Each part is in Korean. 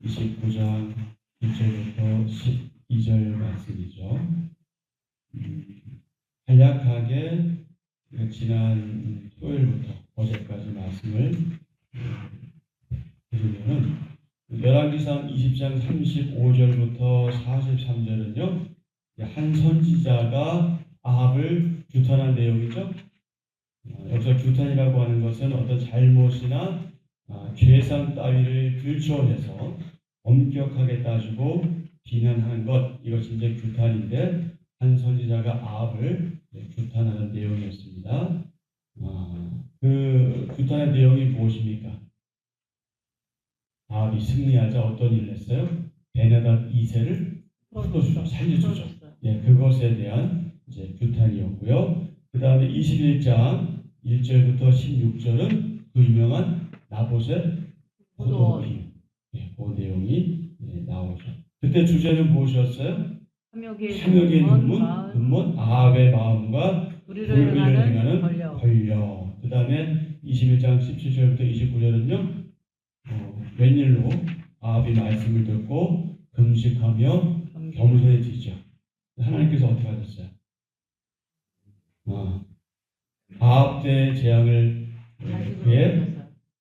29장 1절부터 12절 말씀이죠. 간략하게 지난 토요일부터 어제까지 말씀을 드리면은 열왕기상 20장 35절부터 43절은요, 한 선지자가 아합을 규탄한 내용이죠. 여기서 규탄이라고 하는 것은 어떤 잘못이나 죄상 따위를 들추어내서 엄격하게 따지고 비난하는 것, 이것이 이제 규탄인데, 한 선지자가 아합을 규탄하는 내용이었습니다. 그 규탄의 내용이 무엇입니까? 아합이 승리하자 어떤 일을 했어요? 베나닷 2세를 풀어주죠, 살려주죠. 그것에 대한 이제 규탄이었고요. 그 다음에 21장 1절부터 16절은 그 유명한 나봇의 포도비, 그 내용이 나오죠. 그때 주제는 무엇이었어요? 탐욕의 눈먼 아합의 마음과 불의를 행하는 권력. 그 다음에 21장 17절부터 29절은요, 웬일로 아합이 말씀을 듣고 금식하며 겸손해지죠. 하나님께서 어떻게 하셨어요? 아합 때 재앙을 그의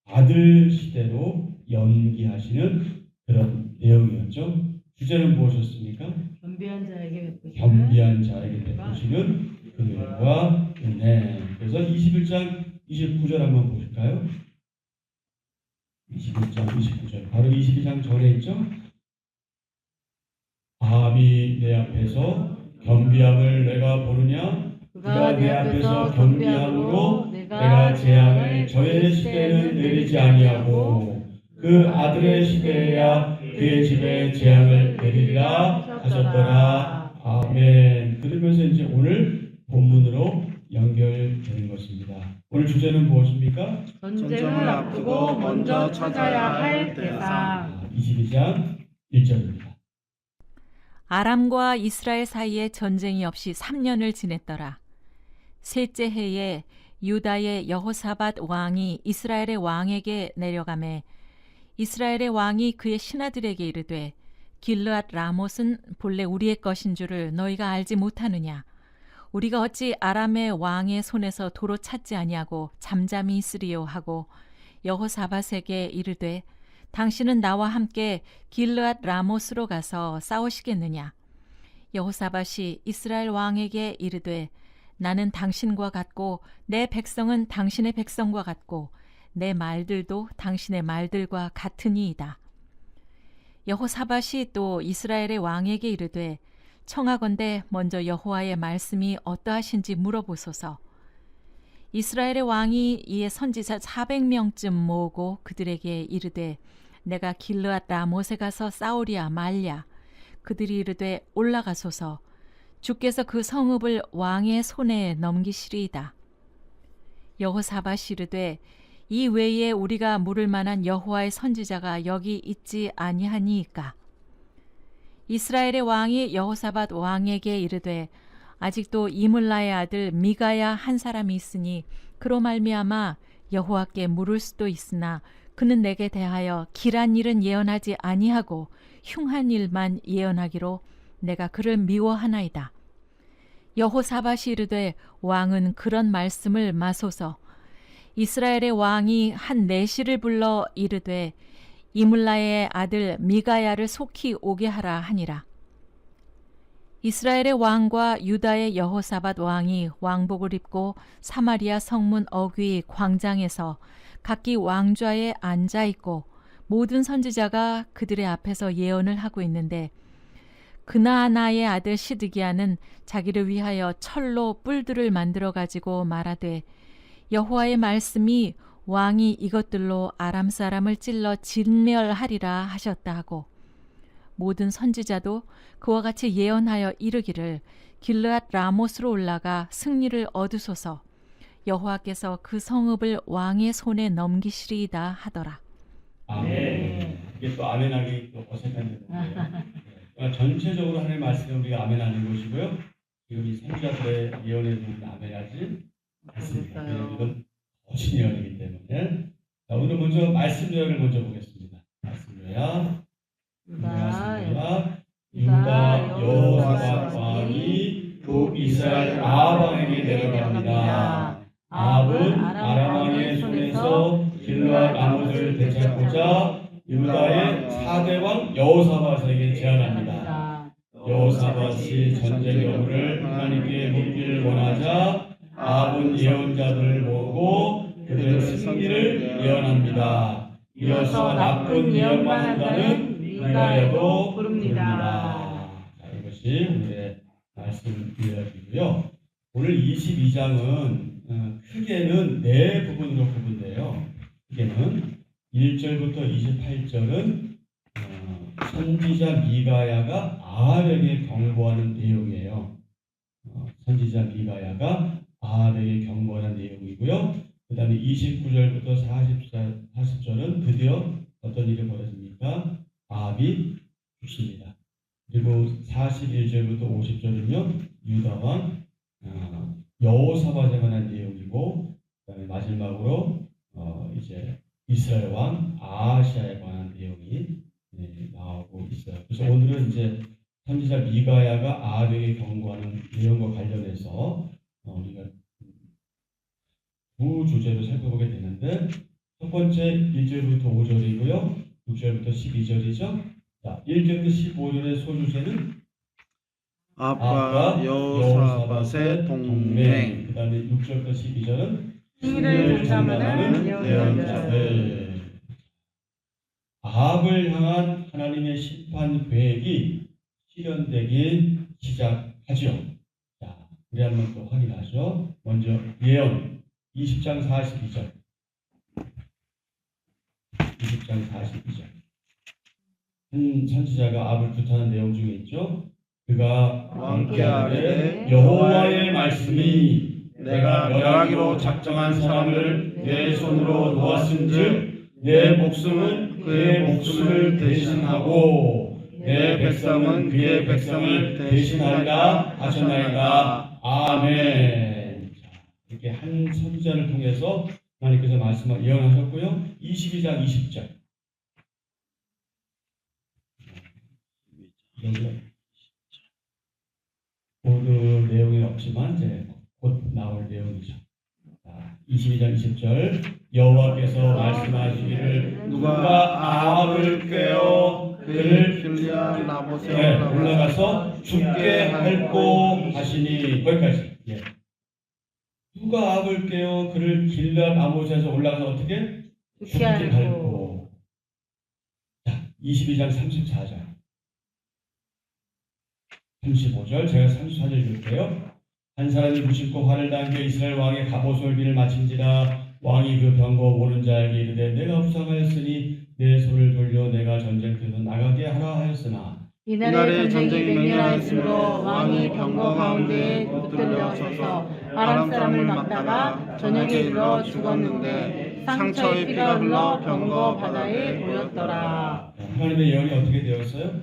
아들 시대로 연기하시는 그런 내용이었죠. 주제는 무엇이었습니까? 겸비한 자에게 베푸시는 긍휼과 은혜. 그래서 21장 29절 한번 보실까요? 21장 29절, 바로 22장 전에 있죠. 아합이 내 앞에서 겸비함을 내가 보느냐? 그가 내 앞에서 겸비함으로 내가 재앙을 저의 시대는 내리지 아니하고 그 아들의 시대에야 그의 집에 재앙을 내리리라 하셨더라. 아멘. 그러면서 이제 오늘 본문으로 연결되는 것입니다. 오늘 주제는 무엇입니까? 전쟁을 앞두고 먼저 찾아야 할 대상. 22장 1절입니다. 아람과 이스라엘 사이에 전쟁이 없이 3년을 지냈더라. 셋째 해에 유다의 여호사밧 왕이 이스라엘의 왕에게 내려가매 이스라엘의 왕이 그의 신하들에게 이르되 길르앗 라못은 본래 우리의 것인 줄을 너희가 알지 못하느냐? 우리가 어찌 아람의 왕의 손에서 도로 찾지 아니하고 잠잠히 있으리요 하고 여호사밧에게 이르되 당신은 나와 함께 길르앗 라못으로 가서 싸우시겠느냐? 여호사밧이 이스라엘 왕에게 이르되 나는 당신과 같고 내 백성은 당신의 백성과 같고 내 말들도 당신의 말들과 같으니이다. 여호사밧이 또 이스라엘의 왕에게 이르되 청하건대 먼저 여호와의 말씀이 어떠하신지 물어보소서. 이스라엘의 왕이 이에 선지자 400명쯤 모으고 그들에게 이르되 내가 길르앗 라못에 가서 싸우랴 말랴. 그들이 이르되 올라가소서. 주께서 그 성읍을 왕의 손에 넘기시리이다. 여호사밧이 이르되 이 외에 우리가 물을 만한 여호와의 선지자가 여기 있지 아니하니이까. 이스라엘의 왕이 여호사밧 왕에게 이르되 아직도 이물라의 아들 미가야 한 사람이 있으니 그로 말미암아 여호와께 물을 수도 있으나 그는 내게 대하여 길한 일은 예언하지 아니하고 흉한 일만 예언하기로 내가 그를 미워하나이다. 여호사밧이 이르되 왕은 그런 말씀을 마소서. 이스라엘의 왕이 한 내시를 불러 이르되 이물라의 아들 미가야를 속히 오게 하라 하니라. 이스라엘의 왕과 유다의 여호사밧 왕이 왕복을 입고 사마리아 성문 어귀 광장에서 각기 왕좌에 앉아 있고 모든 선지자가 그들의 앞에서 예언을 하고 있는데 그나아나의 아들 시드기야는 자기를 위하여 철로 뿔들을 만들어 가지고 말하되 여호와의 말씀이 왕이 이것들로 아람 사람을 찔러 진멸하리라 하셨다 하고 모든 선지자도 그와 같이 예언하여 이르기를 길르앗 라못으로 올라가 승리를 얻으소서. 여호와께서 그 성읍을 왕의 손에 넘기시리이다 하더라. 아멘. 이게 또 아멘하기 또 어색한 일인데요. 전체적으로 하나님의 말씀에 우리가 아멘하는 것이고요. 지금 이 선지자들의 예언에 우리가 아멘하지 않습니다. 이건 거친 예언이기 때문에. 자, 오늘 먼저 말씀 요약을 먼저 보겠습니다. 말씀 요약. 유다 여호사밧 왕이 북이스라엘 아합 왕에게 내려갑니다. 아합은 아람 왕의 손에서 길르앗 라못을 되찾고자 유다의 4대 왕 여호사밧에게 제안합니다. 여호사밧이 전쟁 여부를 하나님께 묻기를 원하자 아합은 예언자들을 모으고 그들의 승리를 예언합니다. 이어서 나쁜 예언만 한다는 미가야도 부릅니다. 자, 이것이 오늘의 말씀 이야기고요. 오늘 22장은 크게는 네 부분으로 구분돼요. 크게는 1절부터 28절은 선지자 미가야가 아합에게 경고하는 내용이에요. 선지자 미가야가 아합에게 경고하는 내용이고요. 그 다음에 29절부터 40절은 드디어 어떤 일이 벌어집니까? 아합이 죽습니다. 그리고 41절부터 50절은요, 유다왕 여호사밧에 관한 내용이고, 그다음에 마지막으로 이제 이스라엘 왕 아하시아에 관한 내용이 나오고 있어요. 그래서 오늘은 이제 선지자 미가야가 아합에게 경고하는 내용과 관련해서 우리가 두 주제로 살펴보게 되는데, 첫 번째 1절부터 5절이고요, 6절부터 12절이죠. 자, 1절부터 15절의 소주제는 아합과 여호사밧의 동맹. 그 다음에 6절부터 12절은 승리를 전담하는 예언자들. 예언자들. 아합을 향한 하나님의 심판 계획이 실현되기 시작하죠. 자, 우리 한번 또 확인하죠. 먼저 예언 20장 42절. 20장 42절. 한 선지자가 아합을 규탄한 내용 중에 있죠. 그가 왕께 아뢰되 여호와의 말씀이 내가 멸하기로 작정한 사람을 내 손으로 놓았은즉 내 목숨은 그의 목숨을 대신하고 내 백성은 그의 백성을 대신하리라 하셨나이다. 아멘. 자, 이렇게 한 선지자를 통해서 하나님께서 말씀을 예언하셨고요. 22장 20절. 모두 내용이 없지만 이제 곧 나올 내용이죠. 22장 20절 여호와께서 말씀하시기를 누가 아합을 꾀어 그를 길르앗 라못에 올라가서 죽게 할꼬 하시니 거기까지. 누가 아합을 꾀어 그를 길르앗 라못에서 올라가서 어떻게 죽게 할꼬. 자, 22장 34절 35절 제가 34절 읽을게요. 한 사람이 무심코 화를 당겨 이스라엘 왕의 갑옷을 비를 마친지라 왕이 그 병거 오는 자에게 이르되 내가 부상하였으니 내 손을 돌려 내가 전쟁터에서 나가게 하라 하였으나 이날에 전쟁이 맹렬하였으므로 왕이 병거 가운데에 붙들려 서서 아람 사람을 막다가 저녁에 이르러 죽었는데 상처에 피가 흘러 병거 바다에 보였더라. 하나님의 예언이 어떻게 되었어요?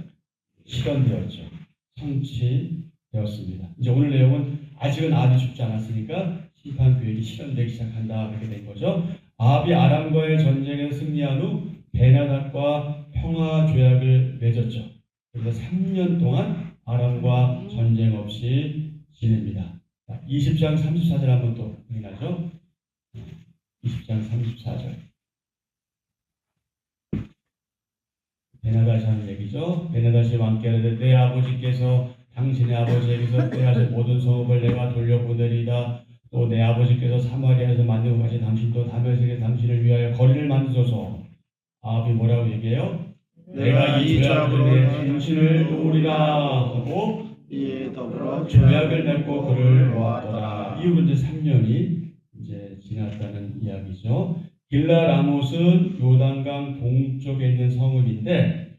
실현되었죠. 성취되었습니다. 이제 오늘 내용은 아직은 아합이 죽지 않았으니까 심판 계획이 실현되기 시작한다 그렇게 된 거죠. 아합이 아람과의 전쟁에서 승리한 후 베나닷과 평화 조약을 맺었죠. 그래서 3년 동안 아람과 전쟁 없이 지냅니다. 20장 34절 한번 또 확인하죠. 20장 34절. 베나닷이 하는 얘기죠. 베나닷이 왕께 이르되 내 아버지께서 당신의 아버지에게서 빼앗은 모든 성읍을 내가 돌려보내리이다. 또 내 아버지께서 사마리아에서 만든 것 같이 당신도 다메섹에 당신을 위하여 거리를 만드소서. 아합이 뭐라고 얘기해요? 내가 이 조약으로 당신을 도우리라 하고 이에 더불어 조약을 맺고 그를 놓았더라. 이후로 이제 3년이 이제 지났다는 이야기죠. 길르앗 라못은 요단강 동쪽에 있는 성읍인데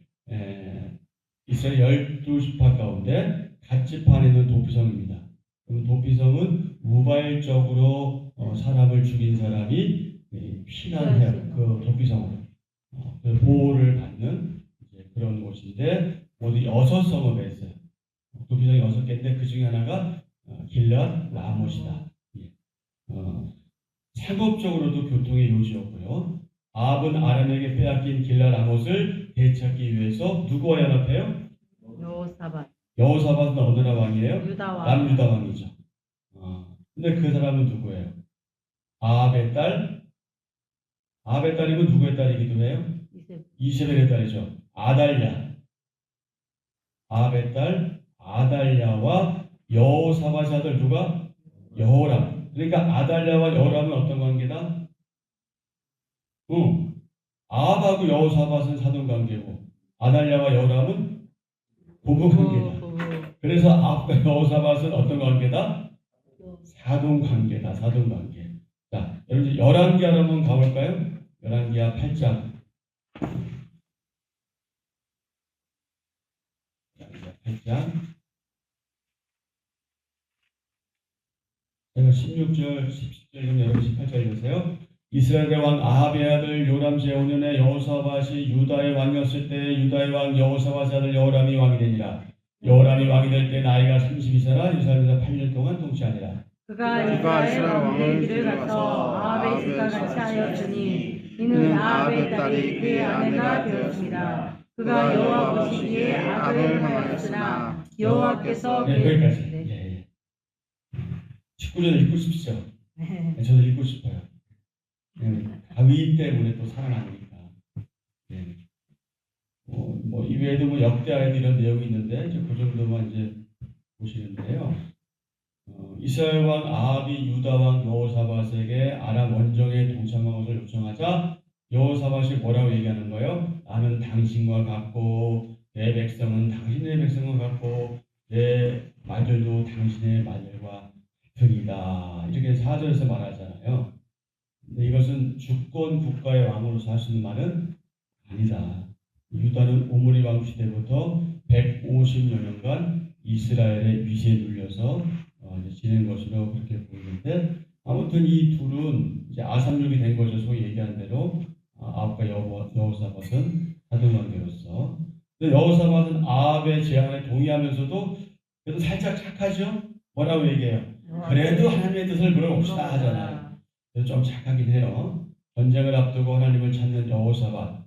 이스라엘 12지파 가운데 갓지판에 있는 도피성입니다. 그럼 도피성은 우발적으로 사람을 죽인 사람이 피난해요. 그 도피성으로 그 보호를 받는 이제 그런 곳인데 모두 6성읍에 있어요. 도피성이 6개인데 그 중에 하나가 길르앗 라못이다. 상업적으로도 교통의 요지였고요. 아합은 아람에게 빼앗긴 길르앗 라못을 되찾기 위해서 누구와 연합해요? 여호사밧 여호사밧은 어느 나라 왕이에요? 유다 왕 남유다 왕이죠. 근데 그 사람은 누구예요? 아합의 딸. 아합의 딸이고 누구의 딸이기도 해요? 이세벨의 딸이죠. 아달랴. 아합의 딸 아달랴와 여호사밧의 아들 누가? 여호람. 그러니까 아달랴와 여호람은 어떤 관계다? 아합하고 여호사밧은 사돈 관계고 아달랴와 여호람은 부부 관계다. 그래서 아합과 여호사밧은 어떤 관계다? 사돈 관계다. 사돈 관계. 자, 여러분 열왕기하 한번 가볼까요? 열왕기하 8장. 8장. 제가 16절, 17절, 여러분 18절 읽으세요. 이스라엘의 왕 아합의 아들 요람 제5년에 여호사밧이 유다의 왕이었을 때 유다의 왕 여호사밧의 아들 여호람이 왕이 되니라. 여호람이 왕이 될 때 나이가 32세라 예루살렘에서 8년 동안 통치하니라. 그가 이스라엘 왕의 길을 가서 아합의 집과 같이 하였으니 이는 아합의 딸이 그의 아내가 되었습니다. 그가 여호와 보시기에 악을 행하였으나 여호와께서 네, 거기까지. 예. 19절 읽고 싶죠? 네, 저도 읽고 싶어요. 다윗 때문에 또 살아나니까. 네. 이 외에도 뭐 역대하에도 이런 내용이 있는데 그 정도만 이제 보시는데요. 이스라엘 왕 아합이 유다 왕 여호사밧에게 아람 원정에 동참한 것을 요청하자 여호사밧이 뭐라고 얘기하는 거예요? 나는 당신과 같고 내 백성은 당신의 백성과 같고 내 말들도 당신의 말들과 같으리다. 이렇게 4절에서 말하잖아요. 근데 이것은 주권 국가의 왕으로서 할 수 있는 말은 아니다. 유다는 오므리 왕 시대부터 150여 년간 이스라엘의 위세에 눌려서 지낸 것으로 그렇게 보이는데 아무튼 이 둘은 이제 아삼육이 된 거죠. 소위 얘기한 대로 아합과 여호사밧은 사돈관계로서. 근데 여호사밧은 아합의 제안에 동의하면서도 그래도 살짝 착하죠. 뭐라고 얘기해요? 그래도 하나님의 뜻을 물어봅시다 하잖아요. 그래서 좀 착하긴 해요. 전쟁을 앞두고 하나님을 찾는 여호사밧,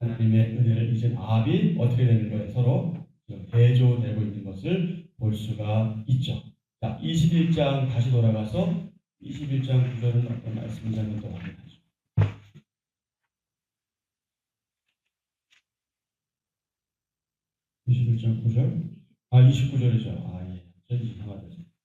하나님의 은혜를 잊은 아합이 어떻게 되는 거예요? 서로 대조되고 있는 것을 볼 수가 있죠. 자, 21장 다시 돌아가서 21장 9절은 어떤 말씀인지 한번 더 확인하죠. 21장 9절? 29절이죠. 예. 전 이상하다.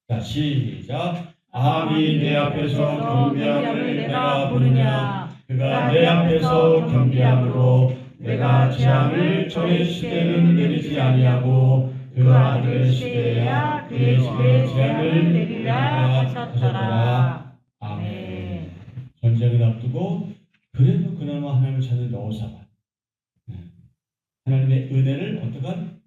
자, 시작. 아합이 내 앞에서 경비함을 내가 보느냐? 그가 내 앞에서 경비함으로 내가 재앙을 저의 시대는 내리지 아니하고 그 아들의 시대야 그의 시대에 재앙을 내리라 하셨더라. 아멘. 전쟁을 앞두고 그래도 그나마 하나님을 찾는 여호사밧, 하나님의 은혜를 어떠한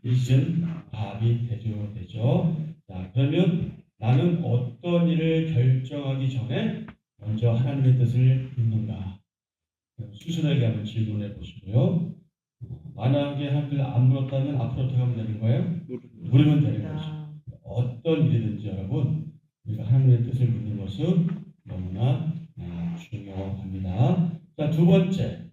잊은 아합이 대조되죠. 자, 그러면 나는 어떤 일을 결정하기 전에 먼저 하나님의 뜻을 묻는가? 스스로에게 한번 질문해 보시고요. 만약에 하나님을 안 물었다면 앞으로 어떻게 하면 되는 거예요? 물으면 되는 거죠. 어떤 일이든지 여러분 우리가 하나님의 뜻을 묻는 것은 너무나 중요합니다. 자, 두 번째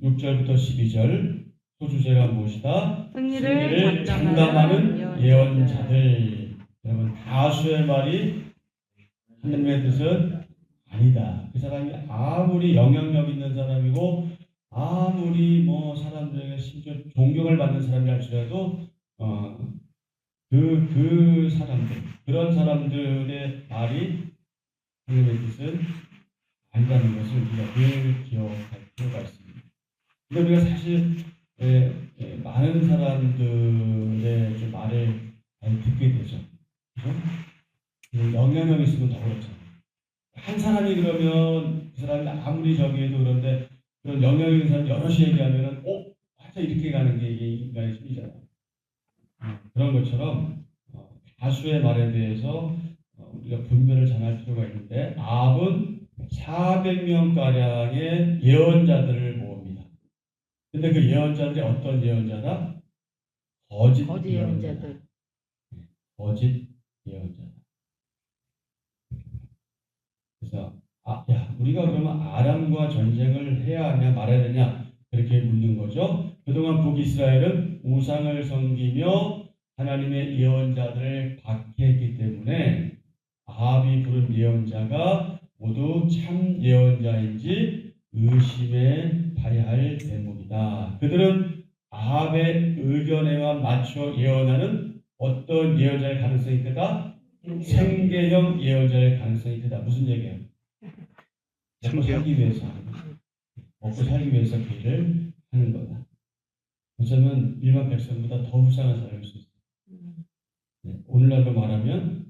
6절부터 12절 소주제가 무엇이다? 승리를 장담하는 예언자들. 여러분 다수의 말이 하나님의 뜻은 아니다. 그 사람이 아무리 영향력 있는 사람이고 아무리 사람들에게 심지어 존경을 받는 사람이 할지라도 그 사람들, 그런 사람들의 말이 하나님의 뜻은 아니라는 것을 우리가 늘 기억할 필요가 있습니다. 근데 우리가 사실 많은 사람들의 좀 말을 많이 듣게 되죠. 그죠? 영향력 있으면 더 그렇잖아요. 한 사람이 그러면 그 사람이 아무리 저기해도 그런데 그런 영향력 있는 사람이 여럿이 얘기하면은 완전 이렇게 가는 게 이게 인간의 심리잖아요. 그런 것처럼 다수의 말에 대해서 우리가 분별을 잘할 필요가 있는데 아합은 400명가량의 예언자들을 모읍니다. 근데 그 예언자들이 어떤 예언자다? 거짓 예언자들. 거짓 예언자다. 그래서 우리가 그러면 아람과 전쟁을 해야 하냐 말아야 되냐 그렇게 묻는 거죠. 그동안 북이스라엘은 우상을 섬기며 하나님의 예언자들을 박해했기 때문에 아합이 부른 예언자가 모두 참 예언자인지 의심해 봐야 할 대목이다. 그들은 아합의 의견에와 맞춰 예언하는 어떤 예언자의 가능성이 크다? 생계형 예언자의 가능성이 크다. 무슨 얘기예요? 먹고 살기 위해서 하는 거다. 먹고 살기 위해서 그 일을 하는 거다. 어쩌면 일반 백성보다 더 불쌍한 사람일 수 있어요. 네, 오늘날로 말하면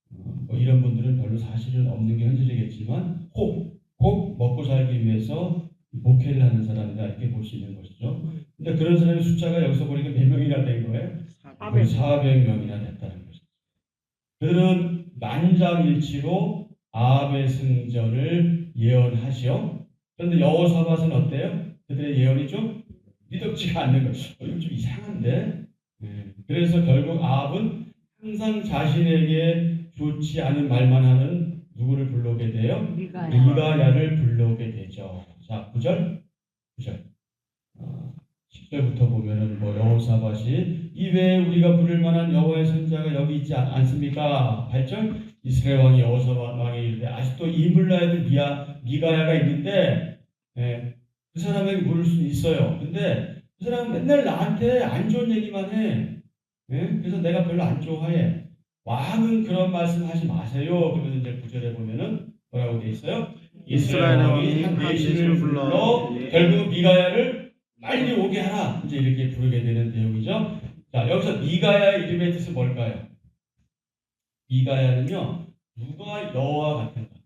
뭐 이런 분들은 별로 사실은 없는 게 현실이겠지만 꼭 먹고 살기 위해서 목회를 하는 사람이다 이렇게 볼 수 있는 것이죠. 근데 그런 사람의 숫자가 여기서 보니까 몇 명이나 된 거예요? 400명이나 됐다는 것이죠. 그들은 만장일치로 아합의 승전을 예언하시오. 그런데 여호사밧은 어때요? 그들의 예언이 좀 믿음지가 않는 거죠. 이거 좀 이상한데. 그래서 결국 아합은 항상 자신에게 좋지 않은 말만 하는 누구를 불러오게 돼요? 미가야를 불러오게 되죠. 자, 9절. 10절부터 보면은 뭐 여호사밧이 이외에 우리가 부를 만한 여호와의 선자가 여기 있지 않습니까? 8절. 이스라엘 왕이 여호사밧 왕이 이르되 아직도 이물라에도 미가야가 있는데 그 사람에게 물을 수 있어요. 근데 그 사람은 맨날 나한테 안 좋은 얘기만 해. 그래서 내가 별로 안 좋아해. 왕은 그런 말씀 하지 마세요. 그러면서 이제 9절에 보면은 뭐라고 돼 있어요? 이스라엘 왕이 한 내신을 불러 결국 미가야를 빨리 오게 하라. 이제 이렇게 부르게 되는 내용이죠. 자, 여기서 미가야의 이름의 뜻은 뭘까요? 미가야는요, 누가 여호와 같은가?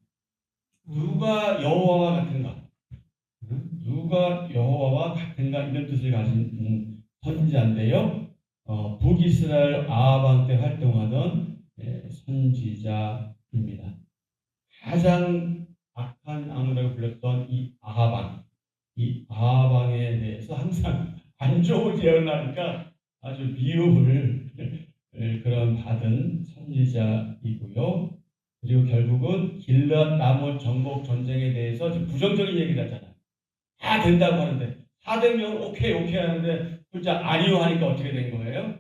누가 여호와와 같은가? 누가 여호와와 같은가? 이런 뜻을 가진 선지자인데요. 북이스라엘 아합 때 활동하던 선지자입니다. 가장 악한 왕이라고 불렸던 이 아합 왕에 대해서 항상 안 좋은 예언을 하니까 아주 미움을 그런 받은 선지자이고요. 그리고 결국은 길앗 라몬 정복 전쟁에 대해서 좀 부정적인 얘기를 하잖아요. 다 된다고 하는데 400명 오케이 하는데 혼자 아니요 하니까 어떻게 된 거예요?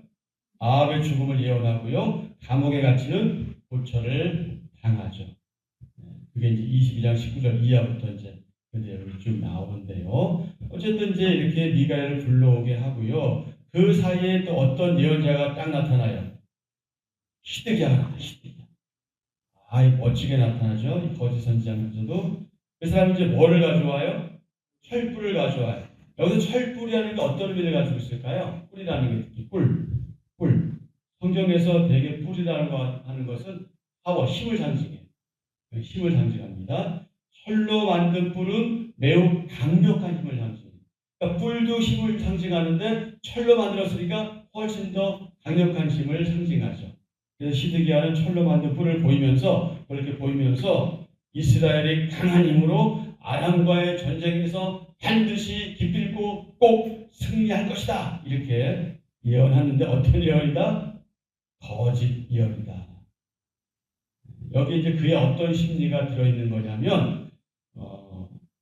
아합의 죽음을 예언하고요. 감옥에 갇히는 고초를 당하죠. 그게 이제 22장 19절 이하부터 이제 그 내용이 쭉 나오는데요. 어쨌든 이제 이렇게 미가야를 불러오게 하고요. 그 사이에 또 어떤 예언자가 딱 나타나요. 히드기야가 멋지게 나타나죠. 이 거짓 선지자면서도 그 사람이 이제 뭐를 가져와요? 철뿔을 가져와요. 여기서 철뿔이라는 게 어떤 의미를 가지고 있을까요? 뿔이라는 게 특히 뿔. 성경에서 대개 뿔이라는 거 하는 것은 파워, 힘을 상징해요. 힘을 상징합니다. 철로 만든 뿔은 매우 강력한 힘을 상징해요. 그러니까 뿔도 힘을 상징하는데 철로 만들었으니까 훨씬 더 강력한 힘을 상징하죠. 그래서 시드기야는 철로 만든 뿔을 그렇게 보이면서 이스라엘이 강한 힘으로 아람과의 전쟁에서 반드시 기필코 꼭 승리할 것이다. 이렇게 예언하는데 어떤 예언이다? 거짓 예언이다. 여기 이제 그의 어떤 심리가 들어있는 거냐면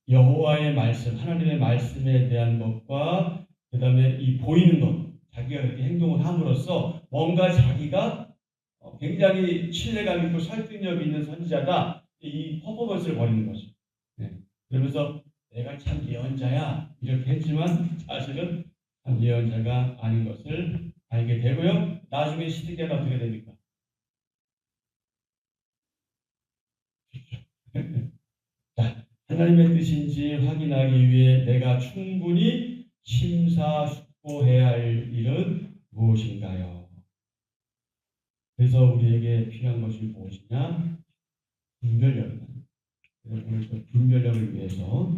여호와의 말씀, 하나님의 말씀에 대한 것과 그 다음에 이 보이는 것, 자기가 그렇게 행동을 함으로써 뭔가 자기가 굉장히 신뢰감 있고 설득력 있는 선지자다. 이 퍼포먼스를 벌이는 거죠. 그러면서 내가 참 예언자야 이렇게 했지만 사실은 참 예언자가 아닌 것을 알게 되고요. 나중에 시드기야가 어떻게 됩니까? 자, 하나님의 뜻인지 확인하기 위해 내가 충분히 심사숙고해야 할 일은 무엇인가요? 그래서 우리에게 필요한 것이 무엇이냐? 분별력이다. 오늘 그 분별력을 위해서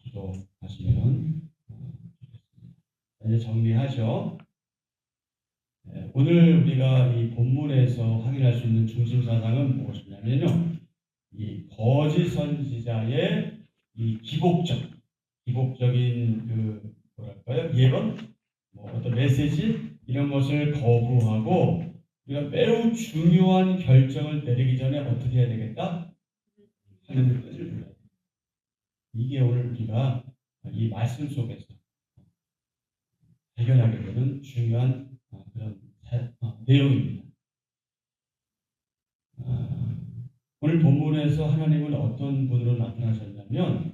기도하시면 좋겠습니다. 이제 정리하죠. 오늘 우리가 이 본문에서 확인할 수 있는 중심 사상은 무엇이냐면요. 이 거짓 선지자의 이 기복적인 그 뭐랄까요? 예언, 어떤 메시지 이런 것을 거부하고 우리가 매우 중요한 결정을 내리기 전에 어떻게 해야 되겠다? 하나님의 뜻을 불러야 돼. 이게 오늘 우리가 이 말씀 속에서 발견하게 되는 중요한 그런 내용입니다. 오늘 본문에서 하나님은 어떤 분으로 나타나셨냐면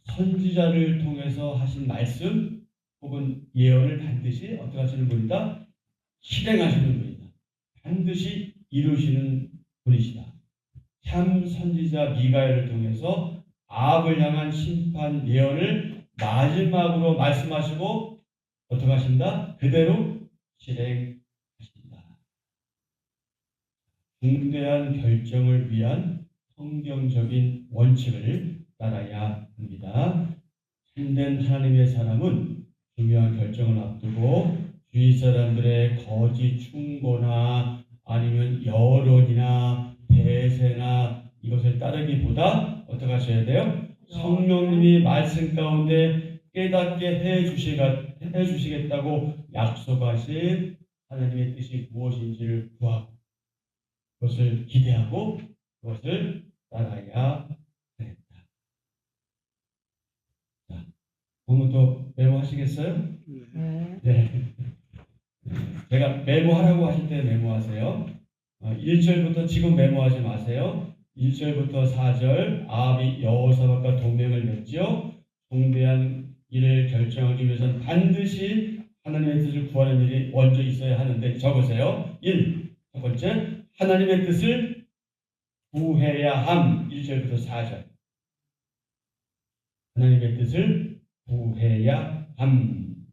선지자를 통해서 하신 말씀 혹은 예언을 반드시 어떻게 하시는 분이다? 실행하시는 분이다. 반드시 이루시는 분이시다. 참 선지자 미가엘을 통해서 아합을 향한 심판 예언을 마지막으로 말씀하시고 어떻게 하신다? 그대로 실행하신다. 중대한 결정을 위한 성경적인 원칙을 따라야 합니다. 참된 하나님의 사람은 중요한 결정을 앞두고 주위 사람들의 거짓 충고나 아니면 여론이나 대세나 이것을 따르기보다 어떻게 하셔야 돼요? 성령님이 말씀 가운데 깨닫게 해주시겠다고 약속하신 하나님의 뜻이 무엇인지를 구하고 그것을 기대하고 그것을 따라야 되겠다. 자, 오늘도 메모하시겠어요? 네. 제가 메모하라고 하실 때 메모하세요. 1절부터 지금 메모하지 마세요. 1절부터 4절 아합이 여호사밧과 동맹을 맺죠. 중대한 일을 결정하기 위해서는 반드시 하나님의 뜻을 구하는 일이 먼저 있어야 하는데 적으세요. 1. 첫 번째 하나님의 뜻을 구해야 함. 1절부터 4절 하나님의 뜻을 구해야 함.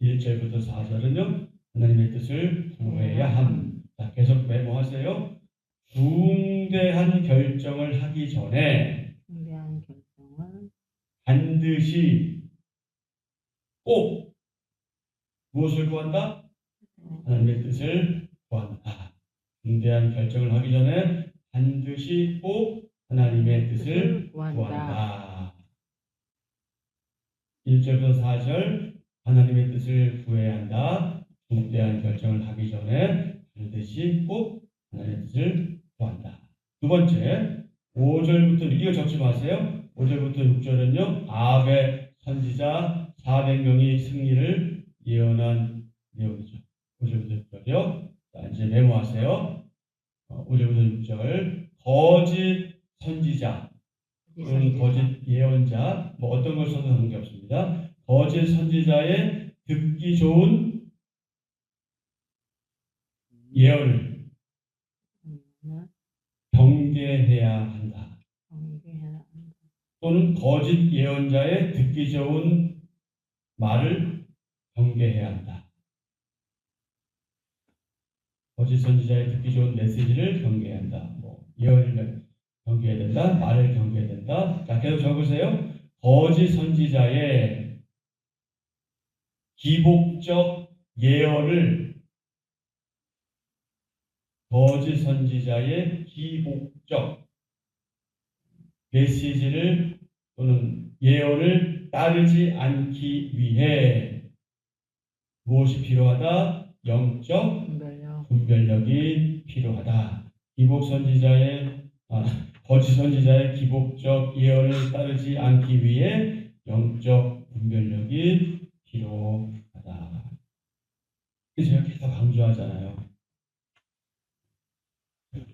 1절부터 4절은요. 하나님의 뜻을 구해야 함. 자, 계속 메모하세요. 중대한 결정을 하기 전에 반드시 꼭 무엇을 구한다? 하나님의 뜻을 구한다. 중대한 결정을 하기 전에 반드시 꼭 하나님의 뜻을 구한다. 1절부터 4절 하나님의 뜻을 구해야 한다. 중대한 결정을 하기 전에 반드시 꼭 하나님의 뜻을 구한다. 두 번째 5절부터 이거 적지 마세요. 5절부터 6절은요. 아합의 선지자 400명이 승리를 예언한 내용이죠. 5절부터 6절이요. 자, 이제 메모하세요. 5절부터 6절 거짓 선지자 또는 거짓 예언자 뭐 어떤 걸 써도 상관없습니다. 거짓 선지자의 듣기 좋은 예언을 경계해야 한다. 또는 거짓 예언자의 듣기 좋은 말을 경계해야 한다. 거짓 선지자의 듣기 좋은 메시지를 경계해야 한다. 뭐 예언을 경계해야 된다. 말을 경계해야 된다. 자, 계속 적으세요. 거짓 선지자의 기복적 예언을 거짓 선지자의 기복적 메시지를 또는 예언을 따르지 않기 위해 무엇이 필요하다? 영적 분별력이 필요하다. 기복 선지자의 거짓 선지자의 기복적 예언을 따르지 않기 위해 영적 분별력이 필요하다. 그래서 제가 계속 강조하잖아요.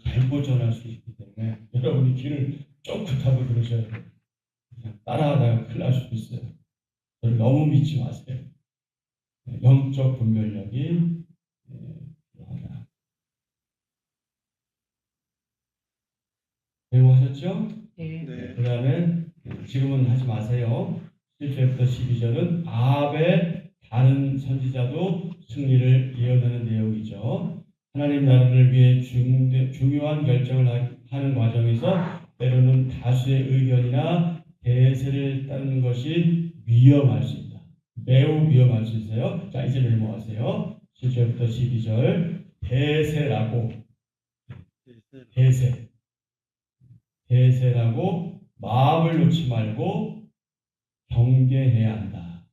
잘못 전할 수 있기 때문에 여러분이 귀를 쫑긋하고 들으셔야 돼요. 그냥 따라하다가 큰일 날 수도 있어요. 저를 너무 믿지 마세요. 영적 분별력이 필요하다. 메모하셨죠? 네. 그 다음에 지금은 하지 마세요. 1절부터 12절은 아합의 다른 선지자도 승리를 예언하는 내용이죠. 하나님 나라를 위해 중요한 결정을 하는 과정에서 때로는 다수의 의견이나 대세를 따르는 것이 위험할 수 있다. 매우 위험할 수 있어요. 자, 이제 메모하세요. 7절부터 12절 대세라고 마음을 놓지 말고 경계해야 한다.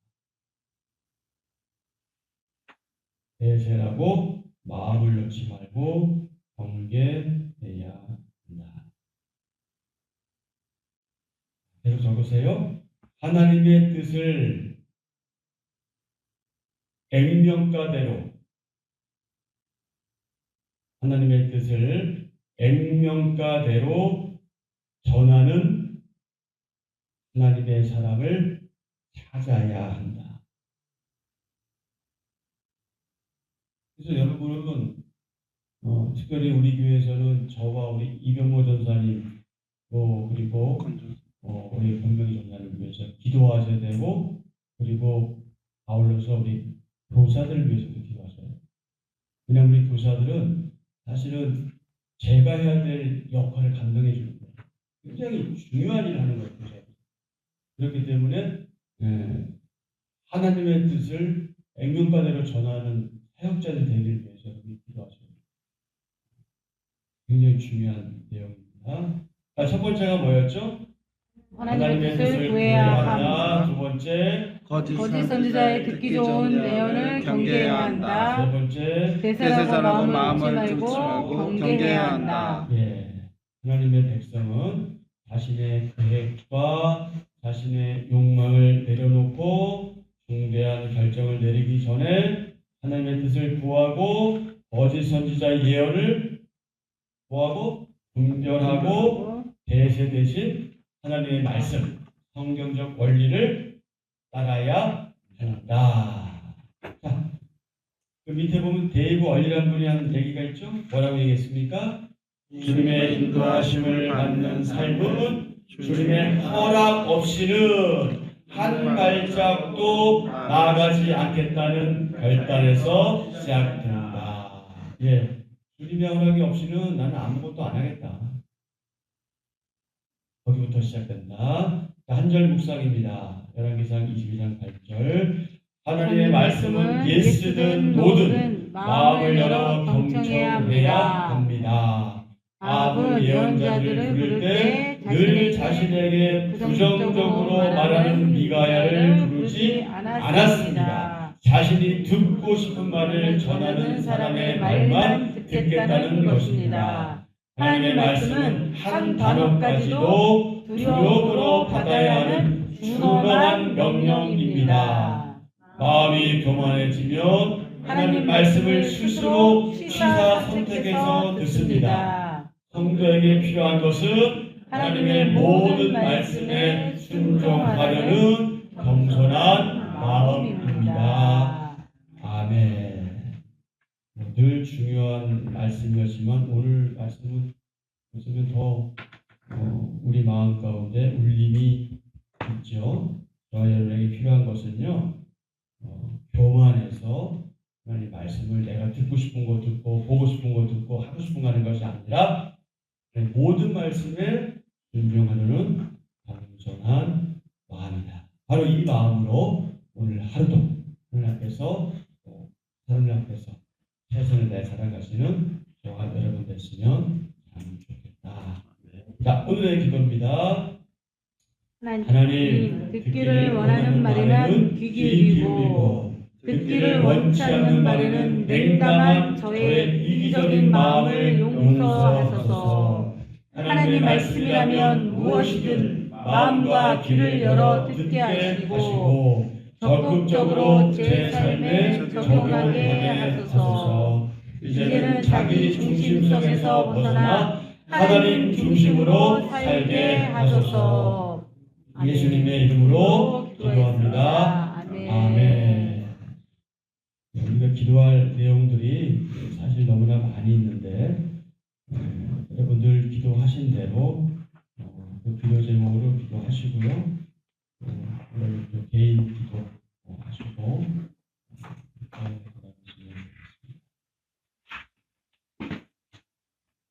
대세라고 마음을 놓지 말고 경계해야 한다. 계속 적으세요. 하나님의 뜻을 액면가대로 하나님의 뜻을 액면가대로 전하는 하나님의 사람을 찾아야 한다. 그래서 여러분은 특별히 우리 교회에서는 저와 우리 이병모 전사님 또 그리고 우리 권명희 전사님 위해서 기도하셔야 되고 그리고 아울러서 우리 교사들을 위해서도 기도하셔야 돼요. 그냥 우리 교사들은 사실은 제가 해야 될 역할을 감당해 주는 거예요. 굉장히 중요한 일을 하는 거예요. 교사들. 그렇기 때문에 하나님의 뜻을 액면가대로 전하는 사역자들 되기를 위해서 우리 기도하셔야 돼요. 굉장히 중요한 내용입니다. 첫 번째가 뭐였죠? 하나님의 뜻을 구해야 한다. 한다. 두 번째, 거짓 선지자의 듣기 좋은 예언을 경계해야 한다. 세 번째, 대세자라고 마음을 뚫지 말고 경계해야 한다. 예, 하나님의 백성은 자신의 계획과 자신의 욕망을 내려놓고 중대한 결정을 내리기 전에 하나님의 뜻을 구하고 거짓 선지자의 예언을 구하고 분별하고 대세 대신 하나님의 말씀, 성경적 원리를 따라야 한다. 자, 그 밑에 보면 데이브 얼리란 분이 한 얘기가 있죠? 뭐라고 얘기했습니까? 주님의 인도하심을 받는 삶은 주님의 허락 없이는 한 발짝도 나아가지 않겠다는 결단에서 시작된다. 예, 주님의 허락이 없이는 나는 아무것도 안 하겠다. 거기부터 시작된다. 한 절 묵상입니다. 열왕기상 22장 8절. 하나님의 말씀은 예스든 노든 마음을 열어 경청해야 합니다. 아합은 예언자들을 부를 때 늘 자신에게 부정적으로 말하는 미가야를 부르지 않았습니다. 자신이 듣고 싶은 말을 전하는 사람의 말만 듣겠다는 것입니다. 하나님의 말씀은 한 단어까지도 두려움으로 받아야 하는 준엄한 명령입니다. 마음이 교만해지면 하나님 말씀을 스스로 취사 선택해서 듣습니다. 성도에게 필요한 것은 하나님의 모든 말씀에 순종하려는 겸손한 마음입니다. 아멘. 늘 중요한 말씀이었지만 오늘 말씀은 요즘은 더 우리 마음 가운데 울림이 있죠. 저와 여러분에게 필요한 것은요, 교만해서 하나님 말씀을 내가 듣고 싶은 거 듣고 보고 싶은 거 듣고 하고 싶은 거 하는 것이 아니라 모든 말씀에 순종하려는 겸손한 마음이다. 바로 이 마음으로 오늘 하루도 하나님 앞에서 사람들 앞에서 최선을 다해 살아가시는 저와 여러분 됐으면 참 좋겠다. 자, 오늘의 기도입니다. 하나님, 듣기를 원하는 말에는 귀 기울이고 듣기를 원치 않는 말에는 냉담한 저의 이기적인 마음을 용서하소서. 하나님 말씀이라면 무엇이든 마음과 귀를 열어 듣게 하시고 적극적으로 제 삶에 적용하게 하소서. 이제는 자기 중심성에서 벗어나 하나님 중심으로 살게 하소서. 예수님의 이름으로 기도합니다. 아멘. 우리가 기도할 내용들이 사실 너무나 많이 있는데 여러분들 기도하신 대로 그 기도 제목으로 기도하시고요. 오늘 개인 기도